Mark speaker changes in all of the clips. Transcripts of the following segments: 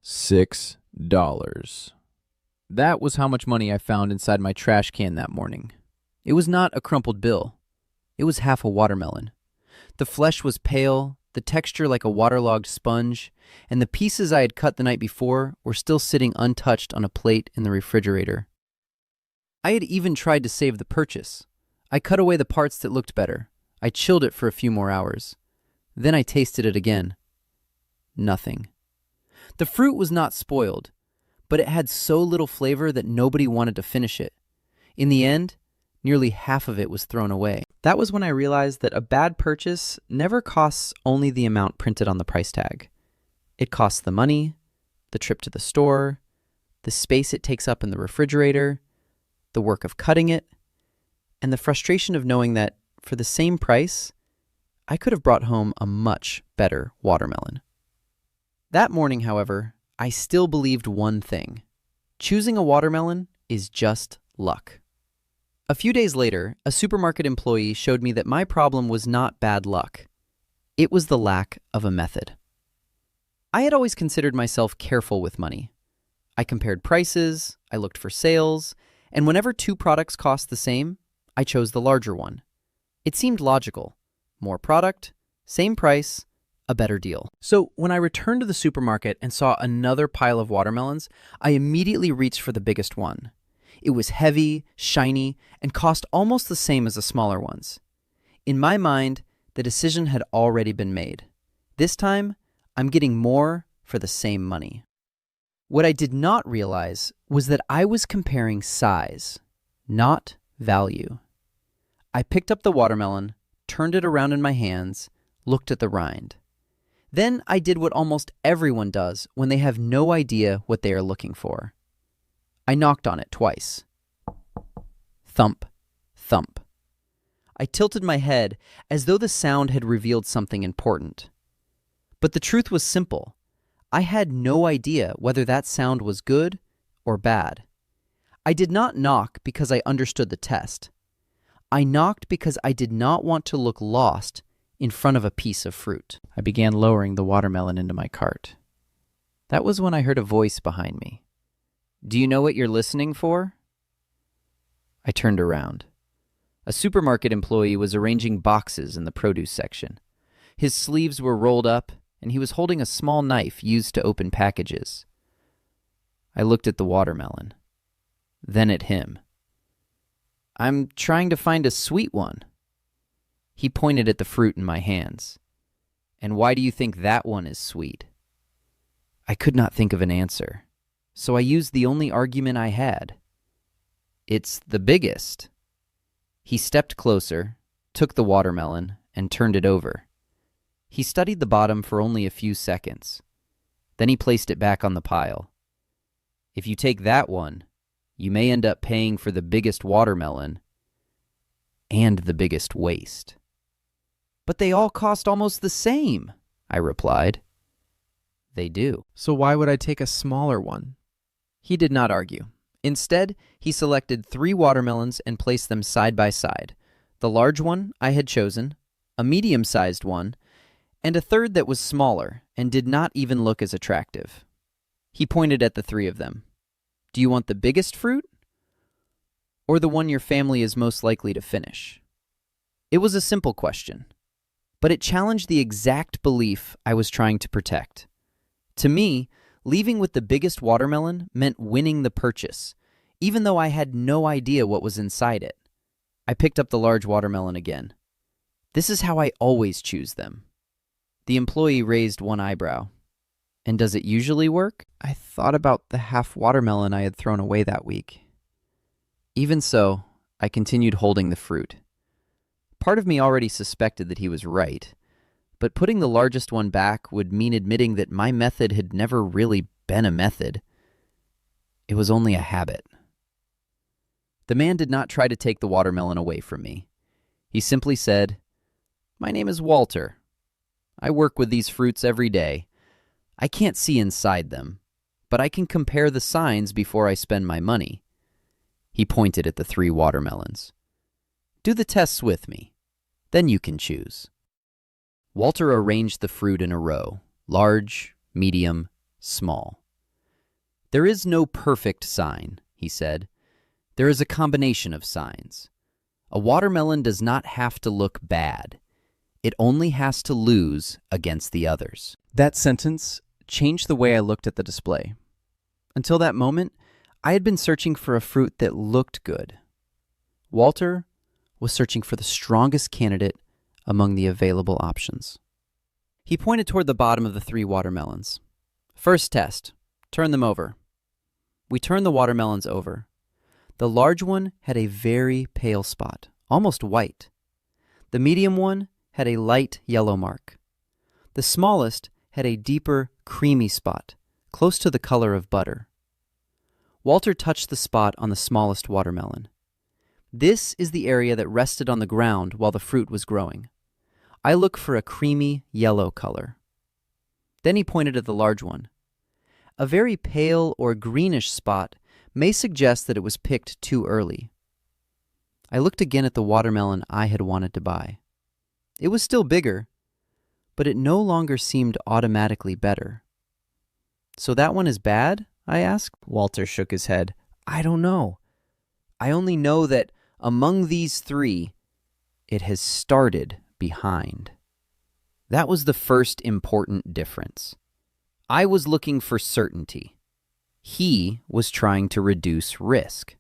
Speaker 1: $6. That was how much money I found inside my trash can that morning. It was not a crumpled bill. It was half a watermelon. The flesh was pale, the texture like a waterlogged sponge, and the pieces I had cut the night before were still sitting untouched on a plate in the refrigerator. I had even tried to save the purchase. I cut away the parts that looked better. I chilled it for a few more hours. Then I tasted it again. Nothing. The fruit was not spoiled, but it had so little flavor that nobody wanted to finish it. In the end, nearly half of it was thrown away.
Speaker 2: That was when I realized that a bad purchase never costs only the amount printed on the price tag. It costs the money, the trip to the store, the space it takes up in the refrigerator, the work of cutting it, and the frustration of knowing that, for the same price, I could have brought home a much better watermelon. That morning, however, I still believed one thing. Choosing a watermelon is just luck. A few days later, a supermarket employee showed me that my problem was not bad luck. It was the lack of a method. I had always considered myself careful with money. I compared prices, I looked for sales, and whenever two products cost the same, I chose the larger one. It seemed logical. More product, same price, a better deal. So when I returned to the supermarket and saw another pile of watermelons, I immediately reached for the biggest one. It was heavy, shiny, and cost almost the same as the smaller ones. In my mind, the decision had already been made. This time, I'm getting more for the same money. What I did not realize was that I was comparing size, not value. I picked up the watermelon, turned it around in my hands, looked at the rind. Then I did what almost everyone does when they have no idea what they are looking for. I knocked on it twice. Thump, thump. I tilted my head as though the sound had revealed something important. But the truth was simple. I had no idea whether that sound was good or bad. I did not knock because I understood the test. I knocked because I did not want to look lost in front of a piece of fruit. I began lowering the watermelon into my cart. That was when I heard a voice behind me. "Do you know what you're listening for?" I turned around. A supermarket employee was arranging boxes in the produce section. His sleeves were rolled up, and he was holding a small knife used to open packages. I looked at the watermelon, then at him. "I'm trying to find a sweet one." He pointed at the fruit in my hands. "And why do you think that one is sweet?" I could not think of an answer, so I used the only argument I had. "It's the biggest." He stepped closer, took the watermelon, and turned it over. He studied the bottom for only a few seconds. Then he placed it back on the pile. "If you take that one, you may end up paying for the biggest watermelon and the biggest waste." "But they all cost almost the same," I replied. "They do."
Speaker 3: So why would I take a smaller one?
Speaker 2: He did not argue. Instead, he selected 3 watermelons and placed them side by side. The large one I had chosen, a medium-sized one, and a third that was smaller and did not even look as attractive. He pointed at the 3 of them. "Do you want the biggest fruit or the one your family is most likely to finish?" It was a simple question, but it challenged the exact belief I was trying to protect. To me, leaving with the biggest watermelon meant winning the purchase, even though I had no idea what was inside it. I picked up the large watermelon again. "This is how I always choose them." The employee raised one eyebrow. "And does it usually work?" I thought about the half watermelon I had thrown away that week. Even so, I continued holding the fruit. Part of me already suspected that he was right, but putting the largest one back would mean admitting that my method had never really been a method. It was only a habit. The man did not try to take the watermelon away from me. He simply said, "My name is Walter. I work with these fruits every day. I can't see inside them, but I can compare the signs before I spend my money." He pointed at the 3 watermelons. "Do the tests with me. Then you can choose." Walter arranged the fruit in a row, large, medium, small.
Speaker 1: There is no perfect sign, he said. There is a combination of signs. A watermelon does not have to look bad. It only has to lose against the others.
Speaker 2: That sentence changed the way I looked at the display. Until that moment, I had been searching for a fruit that looked good. Walter was searching for the strongest candidate among the available options. He pointed toward the bottom of the 3 watermelons. First test, turn them over. We turned the watermelons over. The large one had a very pale spot, almost white. The medium one had a light yellow mark. The smallest had a deeper, creamy spot, close to the color of butter. Walter touched the spot on the smallest watermelon. This is the area that rested on the ground while the fruit was growing. I look for a creamy yellow color. Then he pointed at the large one. A very pale or greenish spot may suggest that it was picked too early. I looked again at the watermelon I had wanted to buy. It was still bigger, but it no longer seemed automatically better. So that one is bad? I asked. Walter shook his head. I don't know. I only know that among these 3, it has started behind. That was the first important difference. I was looking for certainty. He was trying to reduce risk.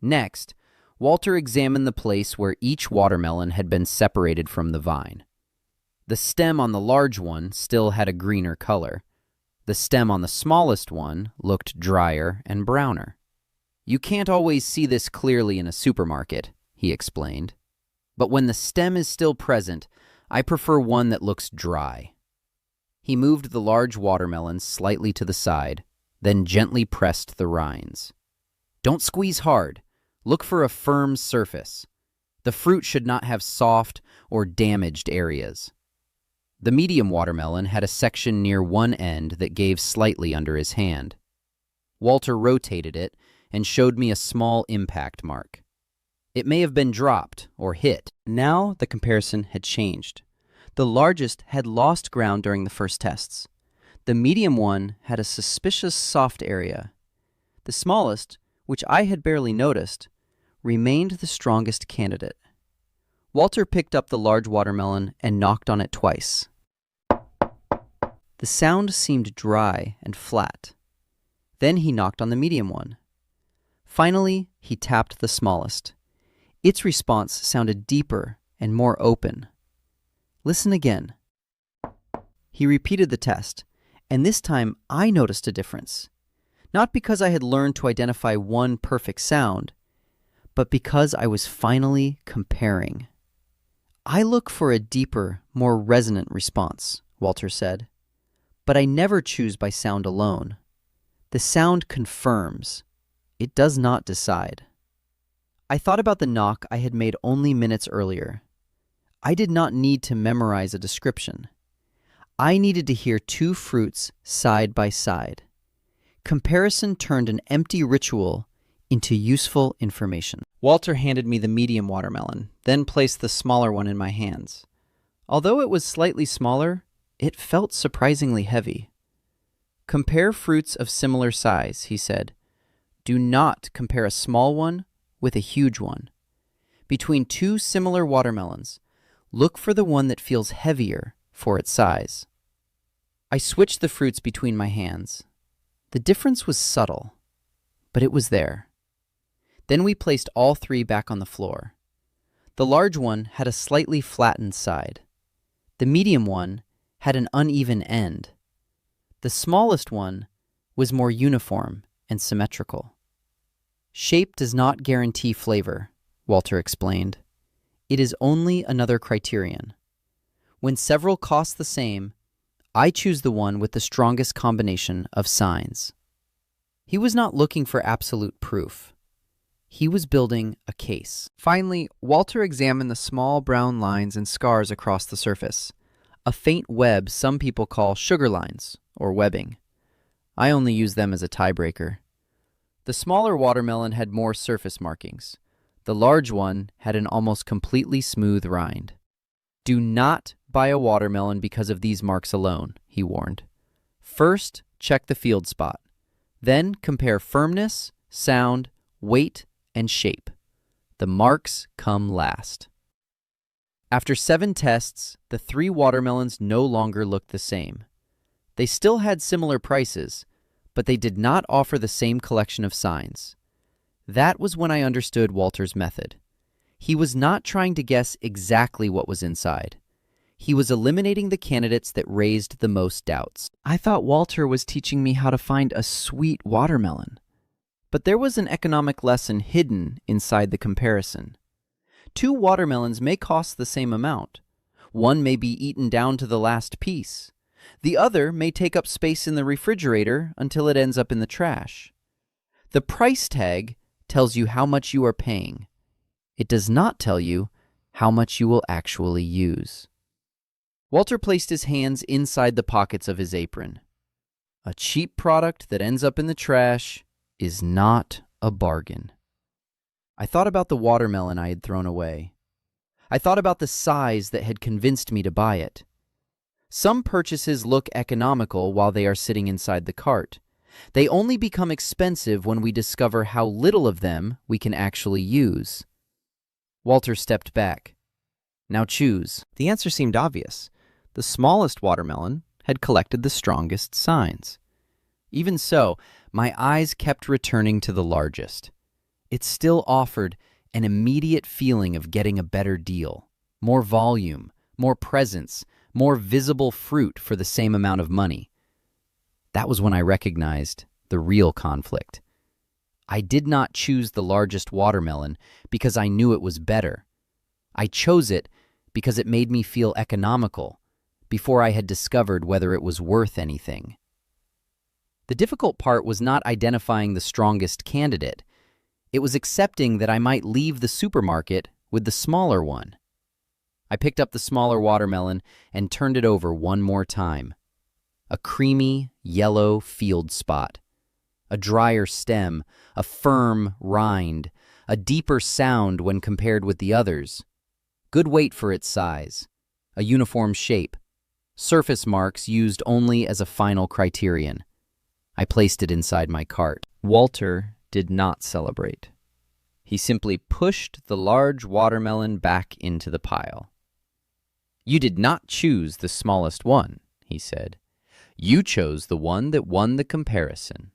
Speaker 2: Next, Walter examined the place where each watermelon had been separated from the vine. The stem on the large one still had a greener color. The stem on the smallest one looked drier and browner. You can't always see this clearly in a supermarket, he explained. But when the stem is still present, I prefer one that looks dry. He moved the large watermelon slightly to the side, then gently pressed the rinds. Don't squeeze hard. Look for a firm surface. The fruit should not have soft or damaged areas. The medium watermelon had a section near one end that gave slightly under his hand. Walter rotated it and showed me a small impact mark. It may have been dropped or hit. Now the comparison had changed. The largest had lost ground during the first tests. The medium one had a suspicious soft area. The smallest, which I had barely noticed, remained the strongest candidate. Walter picked up the large watermelon and knocked on it twice. The sound seemed dry and flat. Then he knocked on the medium one. Finally, he tapped the smallest. Its response sounded deeper and more open. Listen again. He repeated the test, and this time I noticed a difference. Not because I had learned to identify one perfect sound, but because I was finally comparing. I look for a deeper, more resonant response, Walter said. But I never choose by sound alone. The sound confirms. It does not decide. I thought about the knock I had made only minutes earlier. I did not need to memorize a description. I needed to hear 2 fruits side by side. Comparison turned an empty ritual into useful information. Walter handed me the medium watermelon, then placed the smaller one in my hands. Although it was slightly smaller, it felt surprisingly heavy. Compare fruits of similar size, he said. Do not compare a small one with a huge one. Between 2 similar watermelons, look for the one that feels heavier for its size. I switched the fruits between my hands. The difference was subtle, but it was there. Then we placed all 3 back on the floor. The large one had a slightly flattened side. The medium one had an uneven end. The smallest one was more uniform and symmetrical. Shape does not guarantee flavor, Walter explained. It is only another criterion. When several cost the same, I choose the one with the strongest combination of signs. He was not looking for absolute proof. He was building a case.
Speaker 3: Finally, Walter examined the small brown lines and scars across the surface, a faint web some people call sugar lines or webbing. I only use them as a tiebreaker. The smaller watermelon had more surface markings. The large one had an almost completely smooth rind. Do not buy a watermelon because of these marks alone, he warned. First, check the field spot. Then compare firmness, sound, weight, and shape. The marks come last. After 7 tests, the 3 watermelons no longer looked the same. They still had similar prices, but they did not offer the same collection of signs. That was when I understood Walter's method. He was not trying to guess exactly what was inside. He was eliminating the candidates that raised the most doubts. I thought Walter was teaching me how to find a sweet watermelon. But there was an economic lesson hidden inside the comparison. 2 watermelons may cost the same amount. One may be eaten down to the last piece. The other may take up space in the refrigerator until it ends up in the trash. The price tag tells you how much you are paying. It does not tell you how much you will actually use. Walter placed his hands inside the pockets of his apron. A cheap product that ends up in the trash is not a bargain. I thought about the watermelon I had thrown away. I thought about the size that had convinced me to buy it. Some purchases look economical while they are sitting inside the cart. They only become expensive when we discover how little of them we can actually use. Walter stepped back. Now choose.
Speaker 2: The answer seemed obvious. The smallest watermelon had collected the strongest signs.
Speaker 3: Even so, my eyes kept returning to the largest. It still offered an immediate feeling of getting a better deal, more volume, more presence, more visible fruit for the same amount of money. That was when I recognized the real conflict. I did not choose the largest watermelon because I knew it was better. I chose it because it made me feel economical before I had discovered whether it was worth anything. The difficult part was not identifying the strongest candidate. It was accepting that I might leave the supermarket with the smaller one. I picked up the smaller watermelon and turned it over one more time. A creamy, yellow field spot. A drier stem, a firm rind, a deeper sound when compared with the others. Good weight for its size. A uniform shape. Surface marks used only as a final criterion. I placed it inside my cart. Walter did not celebrate. He simply pushed the large watermelon back into the pile. "You did not choose the smallest one," he said. "You chose the one that won the comparison."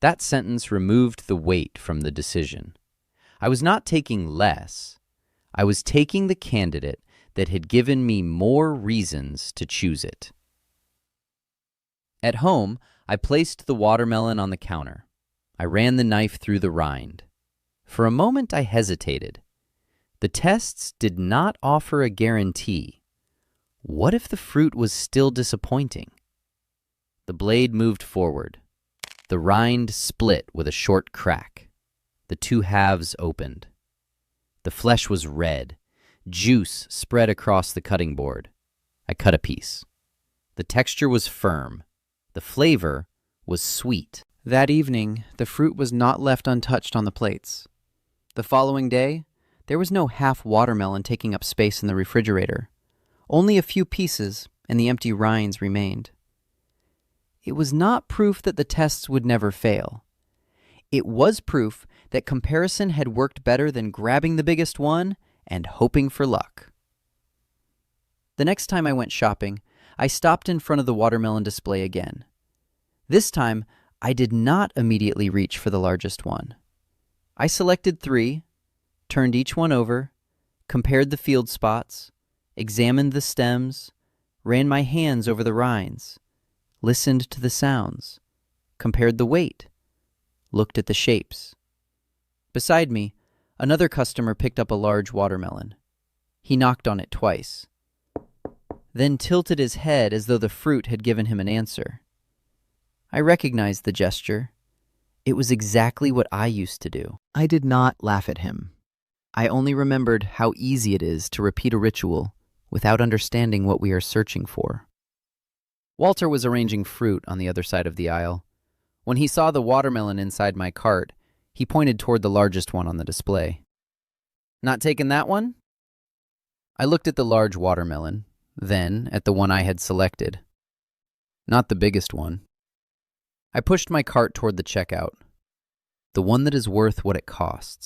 Speaker 3: That sentence removed the weight from the decision. I was not taking less. I was taking the candidate that had given me more reasons to choose it. At home, I placed the watermelon on the counter. I ran the knife through the rind. For a moment, I hesitated. The tests did not offer a guarantee. What if the fruit was still disappointing? The blade moved forward. The rind split with a short crack. The 2 halves opened. The flesh was red. Juice spread across the cutting board. I cut a piece. The texture was firm. The flavor was sweet. That evening, the fruit was not left untouched on the plates. The following day, there was no half watermelon taking up space in the refrigerator. Only a few pieces and the empty rinds remained. It was not proof that the tests would never fail. It was proof that comparison had worked better than grabbing the biggest one and hoping for luck. The next time I went shopping, I stopped in front of the watermelon display again. This time, I did not immediately reach for the largest one. I selected 3, turned each one over, compared the field spots, examined the stems, ran my hands over the rinds, listened to the sounds, compared the weight, looked at the shapes. Beside me, another customer picked up a large watermelon. He knocked on it twice, then tilted his head as though the fruit had given him an answer. I recognized the gesture. It was exactly what I used to do. I did not laugh at him. I only remembered how easy it is to repeat a ritual without understanding what we are searching for. Walter was arranging fruit on the other side of the aisle. When he saw the watermelon inside my cart, he pointed toward the largest one on the display. "Not taking that one?" I looked at the large watermelon, then at the one I had selected. Not the biggest one.
Speaker 1: I pushed my cart toward the checkout. The one that is worth what it costs.